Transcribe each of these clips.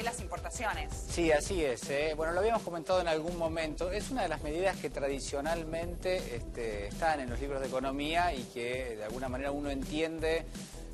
las importaciones. Sí, así es. Bueno, lo habíamos comentado en algún momento. Es una de las medidas que tradicionalmente están en los libros de economía y que de alguna manera uno entiende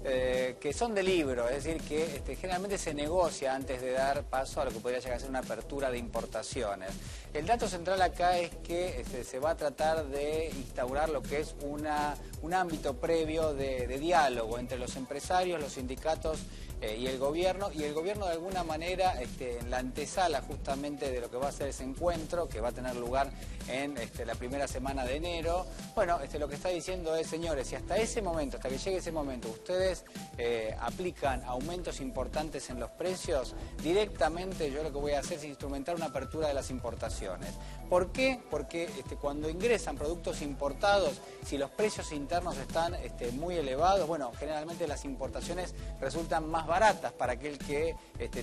que son de libro, es decir, que generalmente se negocia antes de dar paso a lo que podría llegar a ser una apertura de importaciones. El dato central acá es que se va a tratar de instaurar lo que es un ámbito previo de diálogo entre los empresarios, los sindicatos y el gobierno de alguna manera en la antesala justamente de lo que va a ser ese encuentro que va a tener lugar en la primera semana de enero. Bueno, lo que está diciendo es, señores, si hasta ese momento, hasta que llegue ese momento, ustedes aplican aumentos importantes en los precios, directamente yo lo que voy a hacer es instrumentar una apertura de las importaciones. ¿Por qué? Porque cuando ingresan productos importados, si los precios internos están muy elevados, bueno, generalmente las importaciones resultan más baratas para aquel que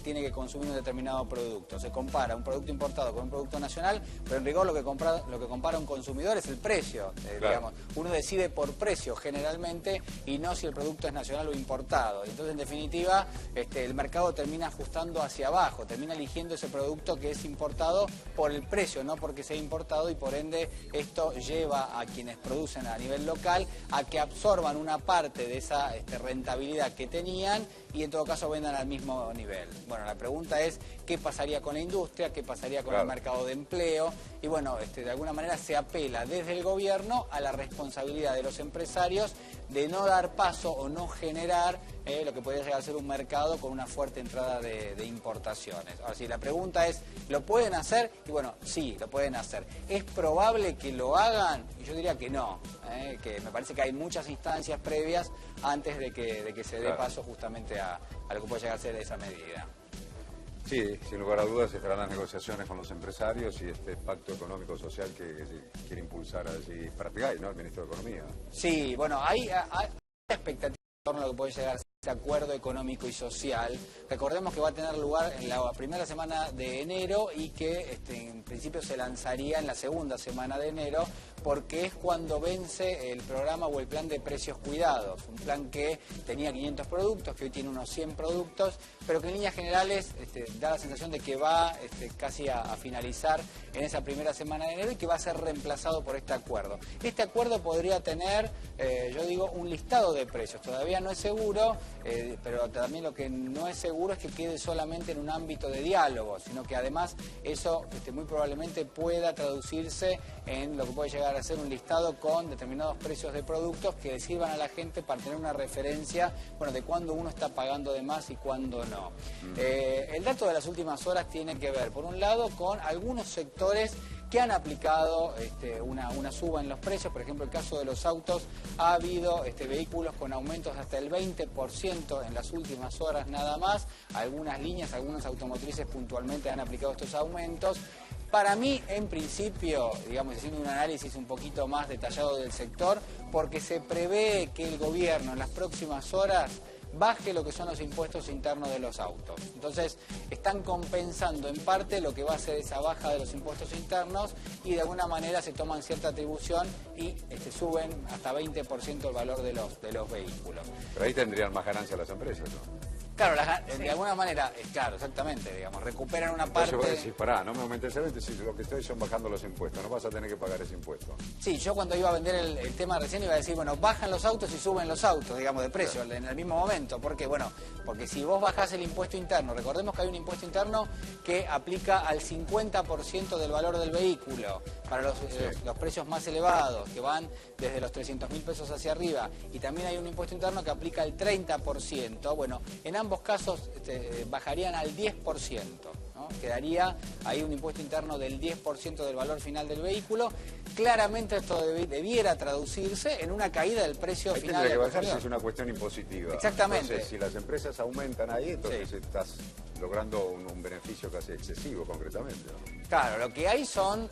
tiene que consumir un determinado producto. Se compara un producto importado con un producto nacional, pero en rigor lo que compara un consumidor es el precio. Claro. Digamos, uno decide por precio generalmente y no si el producto es nacional o importado. Entonces, en definitiva, el mercado termina ajustando hacia abajo, termina eligiendo ese producto que es importado por el precio, no porque sea importado, y por ende esto lleva a quienes producen a nivel local a que absorban una parte de esa rentabilidad que tenían y en todo caso vendan al mismo nivel. Bueno, la pregunta es qué pasaría con la industria, qué pasaría con el mercado de empleo, y bueno, de alguna manera se apela desde el gobierno a la responsabilidad de los empresarios de no dar paso o no generar lo que podría llegar a ser un mercado con una fuerte entrada de importaciones. Ahora sí, la pregunta es, ¿lo pueden hacer? Y bueno, sí, lo pueden hacer. ¿Es probable que lo hagan? Y yo diría que no, que me parece que hay muchas instancias previas antes de que se dé paso justamente a lo que puede llegar a ser esa medida. Sí, sin lugar a dudas estarán las negociaciones con los empresarios y este pacto económico-social que quiere impulsar allí Parategay, ¿no? El ministro de Economía. Sí, bueno, hay expectativas en torno a lo que puede llegar a ser ese acuerdo económico y social. Recordemos que va a tener lugar en la primera semana de enero y que en principio se lanzaría en la segunda semana de enero, porque es cuando vence el programa o el plan de precios cuidados, un plan que tenía 500 productos, que hoy tiene unos 100 productos, pero que en líneas generales da la sensación de que va casi a finalizar en esa primera semana de enero y que va a ser reemplazado por este acuerdo. Este acuerdo podría tener, yo digo, un listado de precios, todavía no es seguro, pero también lo que no es seguro es que quede solamente en un ámbito de diálogo, sino que además eso muy probablemente pueda traducirse en lo que puede llegar a ser un listado con determinados precios de productos que sirvan a la gente para tener una referencia, bueno, de cuándo uno está pagando de más y cuándo no. El dato de las últimas horas tiene que ver, por un lado, con algunos sectores que han aplicado una suba en los precios. Por ejemplo, el caso de los autos, ha habido vehículos con aumentos hasta el 20% en las últimas horas nada más. Algunas líneas, algunas automotrices puntualmente han aplicado estos aumentos. Para mí, en principio, digamos, haciendo un análisis un poquito más detallado del sector, porque se prevé que el gobierno en las próximas horas baje lo que son los impuestos internos de los autos. Entonces, están compensando en parte lo que va a ser esa baja de los impuestos internos y de alguna manera se toman cierta atribución y suben hasta 20% el valor de los vehículos. Pero ahí tendrían más ganancias las empresas, ¿no? Claro, de alguna manera, claro, exactamente, digamos, recuperan una parte... Entonces vos decís, pará, no me aumentes el 20, si lo que estoy son bajando los impuestos, no vas a tener que pagar ese impuesto. Sí, yo cuando iba a vender el tema recién iba a decir, bueno, bajan los autos y suben los autos, digamos, de precio, en el mismo momento. ¿Por qué? Bueno, porque si vos bajás el impuesto interno, recordemos que hay un impuesto interno que aplica al 50% del valor del vehículo, para los precios más elevados, que van desde los 300.000 pesos hacia arriba, y también hay un impuesto interno que aplica el 30%, bueno, en ambos casos bajarían al 10%, ¿no? Quedaría ahí un impuesto interno del 10% del valor final del vehículo. Claramente esto debiera traducirse en una caída del precio final del consumidor. Tendría que bajarse, es una cuestión impositiva. Exactamente. Entonces, si las empresas aumentan ahí, entonces estás logrando un beneficio casi excesivo, concretamente, ¿no? Claro, lo que hay son,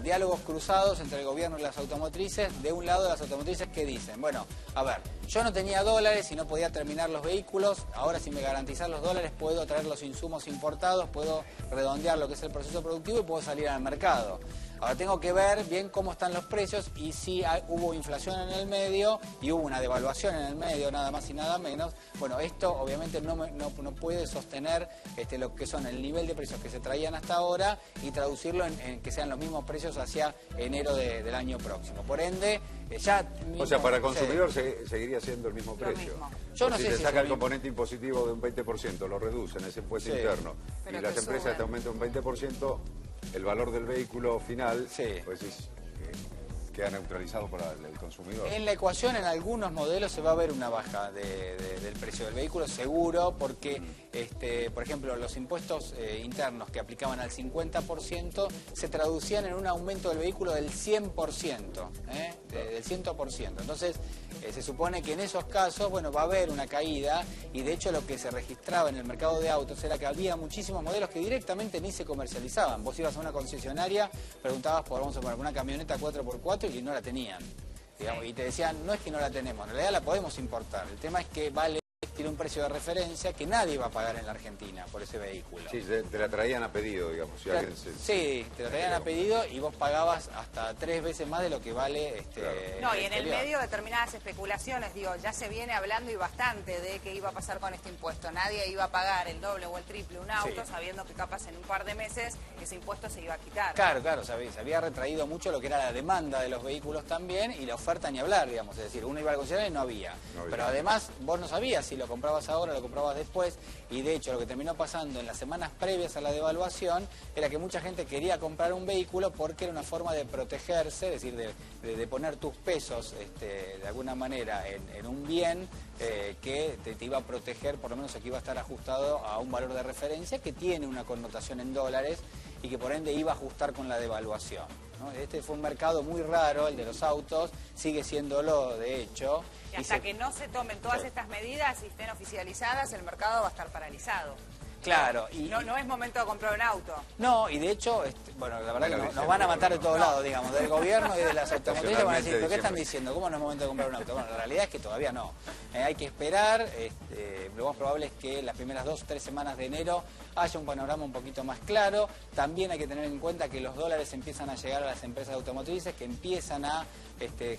diálogos cruzados entre el gobierno y las automotrices. De un lado, las automotrices que dicen, bueno, a ver, yo no tenía dólares y no podía terminar los vehículos, ahora si me garantizan los dólares puedo traer los insumos importados, puedo redondear lo que es el proceso productivo y puedo salir al mercado. Ahora tengo que ver bien cómo están los precios y si hubo inflación en el medio y hubo una devaluación en el medio, nada más y nada menos. Bueno, esto obviamente no puede sostener lo que son el nivel de precios que se traían hasta ahora y traducirlo en que sean los mismos precios hacia enero del año próximo. Por ende, ya... O sea, para el consumidor seguiría siendo el mismo precio. Yo no si sé se si saca el componente impositivo de un 20%, lo reducen, ese impuesto interno, y las empresas te aumentan un 20%, el valor del vehículo final, pues queda neutralizado para el consumidor. En la ecuación, en algunos modelos se va a ver una baja del precio del vehículo, seguro, porque, por ejemplo, los impuestos internos que aplicaban al 50% se traducían en un aumento del vehículo del 100%, del 100%. Entonces, se supone que en esos casos, bueno, va a haber una caída, y de hecho lo que se registraba en el mercado de autos era que había muchísimos modelos que directamente ni se comercializaban. Vos ibas a una concesionaria, preguntabas por, vamos a poner, una camioneta 4x4 y no la tenían, digamos, y te decían, no es que no la tenemos, en realidad la podemos importar, el tema es que tiene un precio de referencia que nadie va a pagar en la Argentina por ese vehículo. Sí, te la traían a pedido, digamos. Si alguien sí, te la traían a pedido y vos pagabas hasta 3 veces más de lo que vale No, y en el medio determinadas especulaciones, digo, ya se viene hablando y bastante de qué iba a pasar con este impuesto. Nadie iba a pagar el doble o el triple un auto sabiendo que capaz en un par de meses ese impuesto se iba a quitar. Claro, se había retraído mucho lo que era la demanda de los vehículos también y la oferta ni hablar, digamos. Es decir, uno iba al concesionario y no había. Pero además vos no sabías si lo comprabas ahora, lo comprabas después, y de hecho lo que terminó pasando en las semanas previas a la devaluación era que mucha gente quería comprar un vehículo porque era una forma de protegerse, es decir, de poner tus pesos de alguna manera en un bien que te iba a proteger, por lo menos aquí iba a estar ajustado a un valor de referencia que tiene una connotación en dólares y que por ende iba a ajustar con la devaluación, ¿no? Este fue un mercado muy raro, el de los autos, sigue siéndolo de hecho. Y hasta que no se tomen todas estas medidas y estén oficializadas, el mercado va a estar paralizado. Claro. No es momento de comprar un auto. No, y de hecho, bueno, la verdad que nos van a matar de todos lados, digamos, del gobierno y de las automotrices van a decir, ¿pero qué están diciendo? ¿Cómo no es momento de comprar un auto? Bueno, la realidad es que todavía no. Hay que esperar, lo más probable es que las primeras 2 o 3 semanas de enero haya un panorama un poquito más claro. También hay que tener en cuenta que los dólares empiezan a llegar a las empresas automotrices, que empiezan a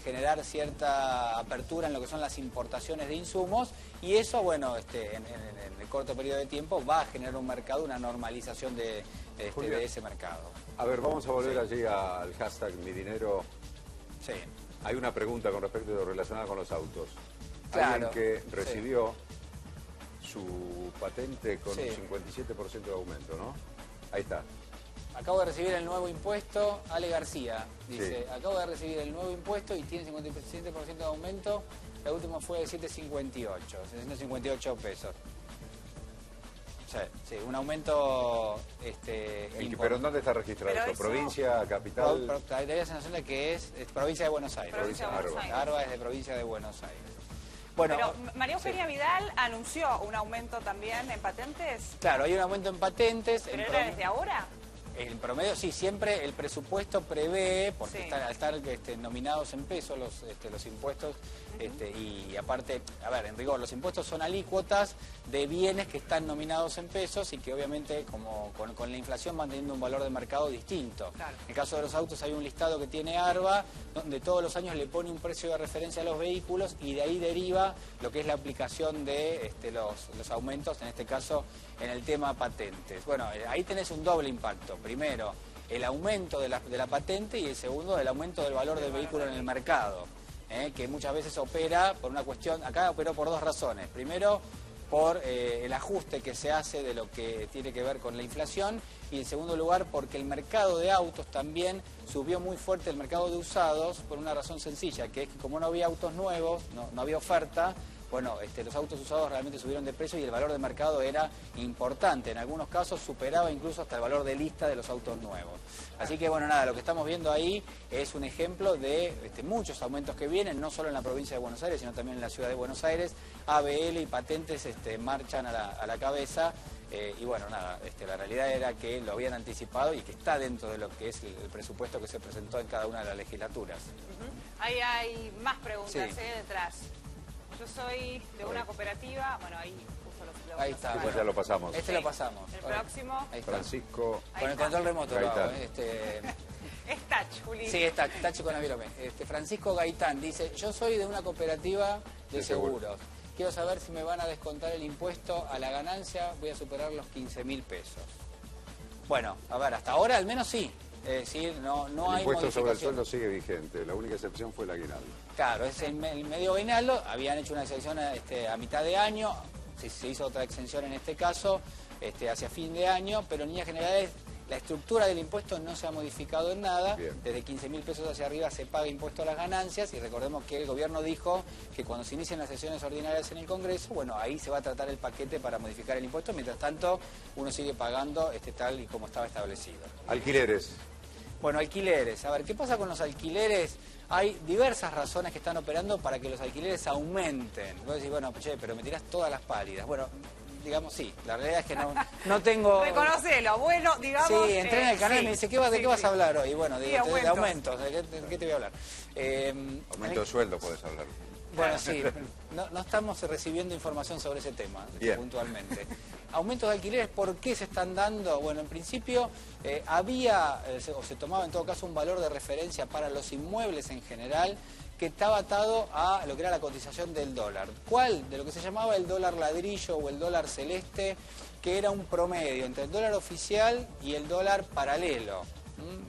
generar cierta apertura en lo que son las importaciones de insumos, y eso, bueno, en el corto periodo de tiempo va a generar un mercado, una normalización de ese mercado. A ver, vamos a volver allí al hashtag Mi Dinero. Sí. Hay una pregunta con respecto a lo relacionado con los autos. Claro. Alguien que recibió su patente con un 57% de aumento, ¿no? Ahí está. Acabo de recibir el nuevo impuesto, Ale García dice, acabo de recibir el nuevo impuesto y tiene 57% de aumento, la última fue de 758 pesos. Sí, un aumento ¿Pero en dónde está registrado eso? ¿Provincia, capital? Daría la sensación de que es provincia de Buenos Aires. Provincia de Buenos Aires. Arba es de provincia de Buenos Aires. Bueno, pero María Eugenia Vidal anunció un aumento también en patentes. Claro, hay un aumento en patentes. ¿Pero era desde ahora? En promedio, sí, siempre el presupuesto prevé, porque al estar nominados en pesos los impuestos, y aparte, a ver, en rigor, los impuestos son alícuotas de bienes que están nominados en pesos y que obviamente como con la inflación van teniendo un valor de mercado distinto. Claro. En el caso de los autos hay un listado que tiene ARBA, donde todos los años le pone un precio de referencia a los vehículos y de ahí deriva lo que es la aplicación de los aumentos, en este caso en el tema patentes. Bueno, ahí tenés un doble impacto. Primero, el aumento de la patente, y el segundo, el aumento del valor del vehículo en el mercado, que muchas veces opera por una cuestión, acá operó por 2 razones. Primero, por el ajuste que se hace de lo que tiene que ver con la inflación, y en segundo lugar porque el mercado de autos también subió muy fuerte, el mercado de usados, por una razón sencilla, que es que como no había autos nuevos, no había oferta, bueno, los autos usados realmente subieron de precio y el valor de mercado era importante. En algunos casos superaba incluso hasta el valor de lista de los autos nuevos. Así que, bueno, nada, lo que estamos viendo ahí es un ejemplo de muchos aumentos que vienen, no solo en la provincia de Buenos Aires, sino también en la ciudad de Buenos Aires. ABL y patentes marchan a la cabeza Y bueno, nada, la realidad era que lo habían anticipado y que está dentro de lo que es el presupuesto que se presentó en cada una de las legislaturas. Ahí hay más preguntas detrás. Yo soy de una cooperativa, bueno, ahí justo lo ahí está. Después ya lo pasamos. Lo pasamos. El próximo. Francisco. Con el control remoto. Es Tach, Juli. Sí, es Tach con Avirome. Francisco Gaitán dice, yo soy de una cooperativa de seguros. Quiero saber si me van a descontar el impuesto a la ganancia, voy a superar los 15.000 pesos. Bueno, a ver, hasta ahora al menos sí. Es decir, no hay impuesto sobre el sueldo sigue vigente, la única excepción fue el aguinaldo. Claro, es el medio aguinaldo, habían hecho una excepción a mitad de año, se hizo otra exención en este caso, hacia fin de año, pero en líneas generales la estructura del impuesto no se ha modificado en nada. Bien. Desde 15.000 pesos hacia arriba se paga impuesto a las ganancias y recordemos que el gobierno dijo que cuando se inician las sesiones ordinarias en el Congreso, bueno, ahí se va a tratar el paquete para modificar el impuesto, mientras tanto uno sigue pagando tal y como estaba establecido. Alquileres. Bueno, alquileres. A ver, ¿qué pasa con los alquileres? Hay diversas razones que están operando para que los alquileres aumenten. Vos decís, bueno, che, pero me tirás todas las pálidas. Bueno, digamos, sí, la realidad es que no tengo... Reconocelo, bueno, digamos... Sí, entré en el canal y me dice, ¿de qué vas a hablar hoy? Y bueno, de aumentos, ¿de qué te voy a hablar? Aumento de sueldo podés hablar. Bueno, sí, no estamos recibiendo información sobre ese tema, puntualmente. Aumentos de alquileres, ¿por qué se están dando? Bueno, en principio había, o se tomaba en todo caso, un valor de referencia para los inmuebles en general, que estaba atado a lo que era la cotización del dólar. ¿Cuál? De lo que se llamaba el dólar ladrillo o el dólar celeste, que era un promedio entre el dólar oficial y el dólar paralelo.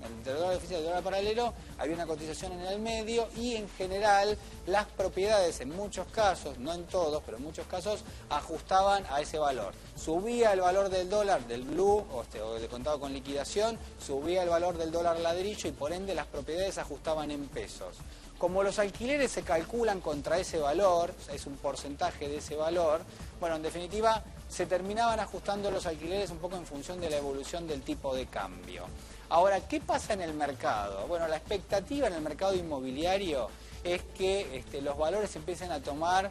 Entre el dólar oficial y el dólar paralelo había una cotización en el medio y en general las propiedades en muchos casos, no en todos, pero en muchos casos ajustaban a ese valor. Subía el valor del dólar del blue o de contado con liquidación, subía el valor del dólar ladrillo y por ende las propiedades ajustaban en pesos. Como los alquileres se calculan contra ese valor, es un porcentaje de ese valor, bueno, en definitiva se terminaban ajustando los alquileres un poco en función de la evolución del tipo de cambio. Ahora, ¿qué pasa en el mercado? Bueno, la expectativa en el mercado inmobiliario es que los valores empiecen a tomar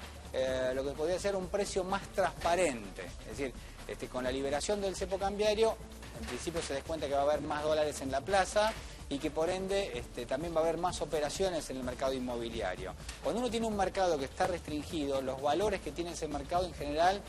lo que podría ser un precio más transparente. Es decir, con la liberación del cepo cambiario, en principio se descuenta que va a haber más dólares en la plaza y que por ende también va a haber más operaciones en el mercado inmobiliario. Cuando uno tiene un mercado que está restringido, los valores que tiene ese mercado en general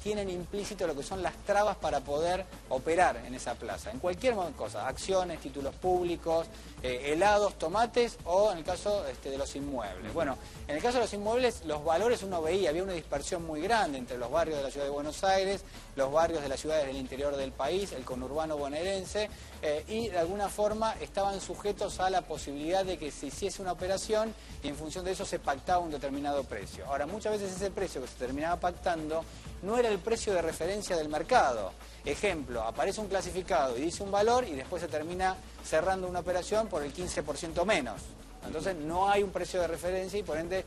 tienen implícito lo que son las trabas para poder operar en esa plaza, en cualquier cosa, acciones, títulos públicos, helados, tomates o en el caso de los inmuebles. Bueno, en el caso de los inmuebles, los valores uno veía, había una dispersión muy grande entre los barrios de la ciudad de Buenos Aires, los barrios de las ciudades del interior del país, el conurbano bonaerense, y de alguna forma estaban sujetos a la posibilidad de que se hiciese una operación y en función de eso se pactaba un determinado precio. Ahora, muchas veces ese precio que se terminaba pactando no era el precio de referencia del mercado. Ejemplo, aparece un clasificado y dice un valor y después se termina cerrando una operación por el 15% menos. Entonces no hay un precio de referencia y por ende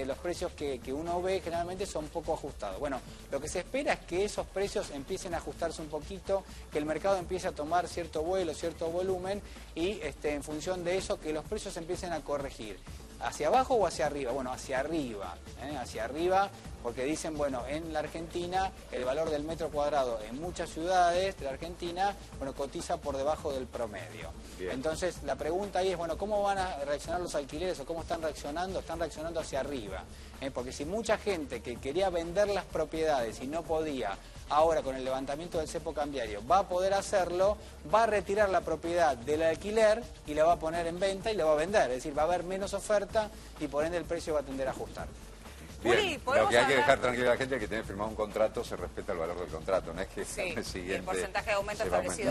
los precios que uno ve generalmente son poco ajustados. Bueno, lo que se espera es que esos precios empiecen a ajustarse un poquito, que el mercado empiece a tomar cierto vuelo, cierto volumen y en función de eso que los precios empiecen a corregir. ¿Hacia abajo o hacia arriba? Bueno, hacia arriba, porque dicen, bueno, en la Argentina el valor del metro cuadrado en muchas ciudades de la Argentina, bueno, cotiza por debajo del promedio. Bien. Entonces, la pregunta ahí es, bueno, ¿cómo van a reaccionar los alquileres o cómo están reaccionando? Están reaccionando hacia arriba, porque si mucha gente que quería vender las propiedades y no podía, ahora con el levantamiento del cepo cambiario va a poder hacerlo, va a retirar la propiedad del alquiler y la va a poner en venta y la va a vender, es decir, va a haber menos oferta y por ende el precio va a tender a ajustar. Bien, lo que hay que dejar tranquila a la gente es que tiene firmado un contrato, se respeta el valor del contrato, no es que el porcentaje de aumento establecido